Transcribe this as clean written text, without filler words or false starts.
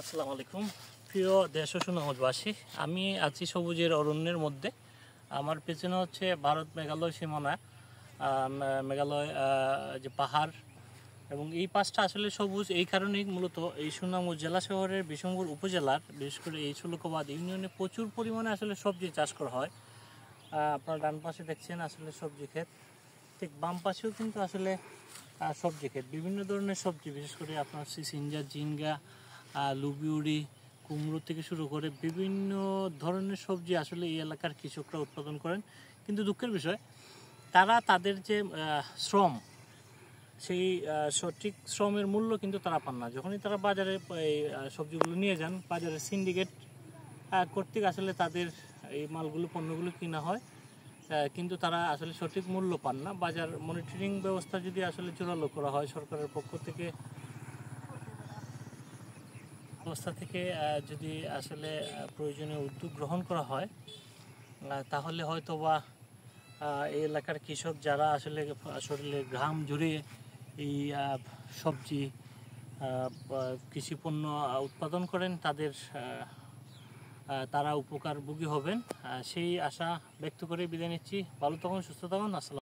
আসসালামু আলাইকুম প্রিয় দেশ ও সুনামবাসী, আমি আছি সবুজের অরণ্যের মধ্যে। আমার পেছনে হচ্ছে ভারত মেঘালয় সীমানা, মেঘালয় যে পাহাড়, এবং এই পাশটা আসলে সবুজ এই কারণেই মূলত এই সুনামগঞ্জ জেলা শহরের বিশম্বর উপজেলার বিশেষ করে এই সুলকবাদ ইউনিয়নে প্রচুর পরিমাণে আসলে সবজি চাষ করা হয়। আপনারা ডান পাশে দেখছেন আসলে সবজি ক্ষেত, ঠিক বাম পাশেও কিন্তু আসলে সবজি ক্ষেত, বিভিন্ন ধরনের সবজি, বিশেষ করে আপনার সিঞ্জা, ঝিঙ্গা, লুবিউড়ি, কুমড়ো থেকে শুরু করে বিভিন্ন ধরনের সবজি আসলে এই এলাকার কৃষকরা উৎপাদন করেন। কিন্তু দুঃখের বিষয়, তারা তাদের যে শ্রম, সেই সঠিক শ্রমের মূল্য কিন্তু তারা পান না। যখনই তারা বাজারে এই সবজিগুলো নিয়ে যান, বাজারে সিন্ডিকেট কর্তৃক আসলে তাদের এই মালগুলো, পণ্যগুলো কিনা হয়, কিন্তু তারা আসলে সঠিক মূল্য পান না। বাজার মনিটরিং ব্যবস্থা যদি আসলে জোরালো করা হয় সরকারের পক্ষ থেকে, যদি আসলে প্রয়োজনীয় উদ্যোগ গ্রহণ করা হয়, তাহলে হয়তো বা এই এলাকার কৃষক যারা আসলে শরীরে ঘাম ঝরিয়ে এই সবজি কৃষি পণ্য উৎপাদন করেন, তারা উপকারভোগী হবেন, সেই আশা ব্যক্ত করে বিদায় নিচ্ছি। ভালো থাকুন, সুস্থ থাকুন। আসসালাম।